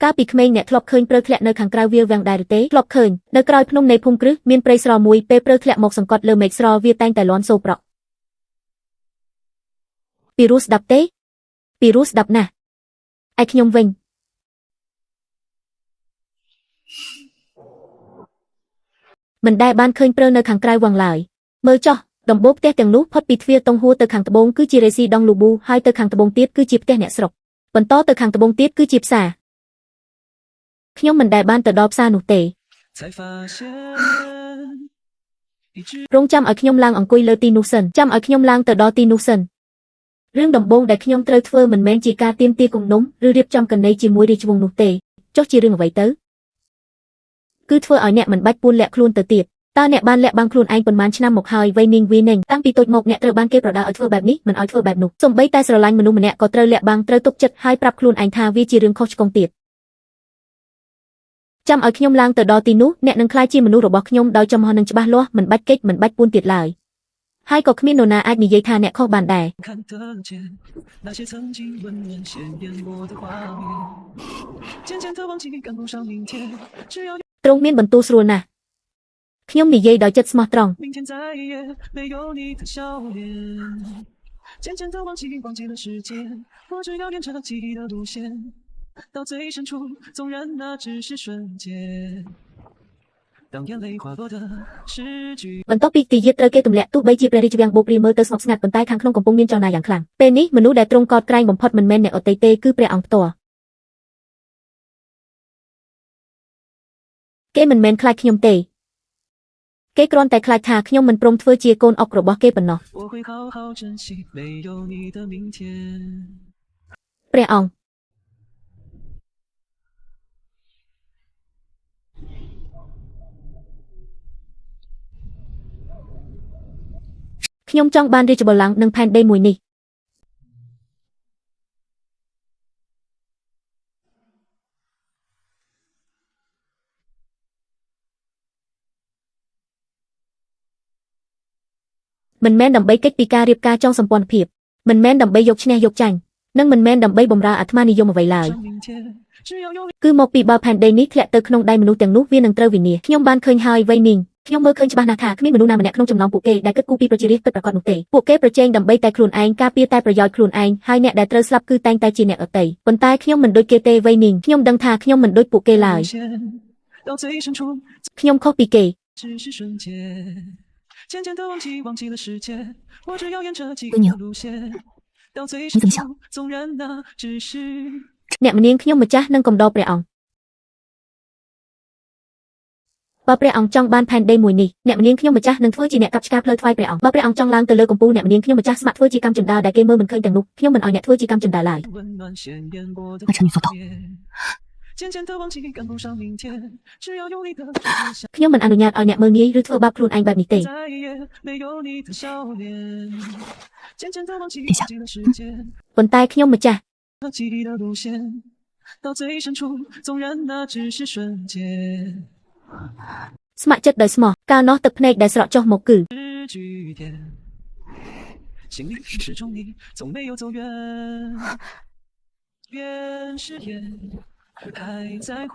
កាលពីក្មេងអ្នកធ្លាប់ឃើញព្រឺធ្លាក់នៅខាងក្រៅវាលវាំងដែរឬទេធ្លាប់ឃើញនៅក្រោយភ្នំនៃភូមិគ្រឹះមានព្រៃស្រល់មួយពេលព្រឺធ្លាក់មកសង្កត់លើមេឃស្រល់វាតែងតែលាន់សូរប្រក់ពីរោះស្ដាប់ទេពីរោះស្ដាប់ណាស់ឯខ្ញុំវិញមិនដែលបានឃើញព្រឺនៅខាងក្រៅវាំងឡើយមើលចុះដំបូលផ្ទះទាំងនោះផុតពីទ្វារតុងហួរទៅខាងត្បូងគឺជារេស៊ីដងលូប៊ូហើយទៅខាងត្បូងទៀតគឺជាផ្ទះអ្នកស្រុកបន្តទៅខាងត្បូងទៀតគឺជាផ្សារខ្ញុំមិនដែលបានទៅដល់ផ្សារនោះទេរងចាំឲ្យខ្ញុំឡើងអង្គុយលើទីនោះសិនចាំឲ្យខ្ញុំឡើងទៅដល់ទីនោះសិនរឿងដំបូងដែលខ្ញុំត្រូវធ្វើមិនមែនជាការទាមទារគំនុំឬរៀបចំកណីជាមួយរាជវង្សនោះទេចុះជារឿងអ្វីទៅគឺធ្វើឲ្យអ្នកមិនបាច់ពួនលាក់ខ្លួនទៅទៀតតើអ្នកបានលាក់បាំងខ្លួនឯងប៉ុន្មានឆ្នាំមកហើយវ័យនាងវីនេងតាំងពីតូចមកអ្នកត្រូវបានគេប្រដៅឲ្យធ្វើបែបនេះមិនឲ្យធ្វើបែបនោះសូម្បីតែស្រឡាញ់មនុស្សម្នាក់ក៏ត្រូវលាក់បាំងត្រូវទុកចិត្តហើយប្រាប់ខ្លួនឯងថាវាជារឿងខុសឆ្គងទៀតចាំឲ្យខ្ញុំឡើងទៅដល់ទីនោះអ្នកនឹងក្លាយជាមនុស្សរបស់ខ្ញុំដោយចំហនឹងច្បាស់លាស់មិនបាច់កិច្ចមិនបាច់ពួនទៀតឡើយហើយក៏គ្មាននរណាអាចនិយាយថាអ្នកខុសបានដែរទ្រង់មានបន្ទូលស្រួលណាស់ខ្ញុំនិយាយដោយចិត្តស្មោះត្រង់渐渐的忘记了时间，我只要沿着记忆的路线，到最深处，纵然那只是瞬间。当眼泪滑落的诗句បន្ទាប់ពីទីយាត្រូវគេទម្លាក់ទោះបីជាព្រះរាជវាំងបូកព្រាមើលទៅស្ងប់ស្ងាត់ប៉ុន្តែខាងក្នុងកំពុងមានចលនាយ៉ាងខ្លាំងពេលនេះមនុស្សដែលទ្រង់កោតក្រែងបំផុតមិនមែនអ្នកអតីតទេគឺព្រះអង្គផ្ទាល់គេមិនមែនខ្លាចខ្ញុំទេគេគ្រាន់តែខ្លាចថាខ្ញុំមិនព្រមធ្វើជាកូនអុករបស់គេប៉ុណ្ណោះព្រះអង្គខ្ញុំចង់បានរាជបល្ល័ង្កនិងផែនដីមួយនេះមិនមែនដើម្បីកិច្ចពីការរៀបការចងសម្ព័ន្ធភាពមិនមែនដើម្បីយកឈ្នះយកចាញ់និងមិនមែនដើម្បីបម្រើអាត្មានិយមអ្វីឡើយគឺមកពីបើផែនដីនេះធ្លាក់ទៅក្នុងដៃមនុស្សទាំងនោះវានឹងត្រូវវិនាសខ្ញុំបានឃើញហើយវៃនីងខ្ញុំមើលឃើញច្បាស់ណាស់ថាគ្មានមនុស្សណាម្នាក់ក្នុងចំណោមពួកគេដែលគិតគូរពីប្រជារាស្ត្រពិតប្រាកដនោះទេពួកគេប្រជែងដើម្បីតែខ្លួនឯងការពារតែប្រយោជន៍ខ្លួនឯងហើយអ្នកដែលត្រូវស្លាប់គឺតែងតែជាអ្នកដទៃប៉ុន្តែខ្ញុំមិនដូចគេទេវៃនីងខ្ញុំដឹងថាខ្ញុំមិនដូចពួកគេឡើយខ្ញុំខុសពីគេ渐渐的忘记了世界，我只要沿着记忆的路线，到最深处，纵然那只是អ្នកនាងខ្ញុំម្ចាស់នឹងកំដរព្រះអង្គបើព្រះអង្គចង់បានផែនដីមួយនេះអ្នកនាងខ្ញុំម្ចាស់នឹងធ្វើជាអ្នកកាប់ឆ្ការផ្លូវថ្វាយព្រះអង្គបើព្រះអង្គចង់ឡើងទៅលើកំពូលអ្នកនាងខ្ញុំម្ចាស់ស្ម័គ្រធ្វើជាកម្មចិន្តាដែលគេមើលមិនឃើញទាំងនោះខ្ញុំមិនឲ្យអ្នកធ្វើជាកម្មចិន្តាឡើយ快臣女做到ខ្ញុំមិនអនុញ្ញាតឲ្យអ្នកមើលងាយឬធ្វើបាបខ្លួនឯងបែបនេះទេប៉ុន្តែខ្ញុំម្ចាស់ស្ម័គ្រចិត្តដោយស្មោះកាលនោះទឹកភ្នែកដែលស្រក់ចុះមកគឺ心里始终你总没有走远远是眼还在回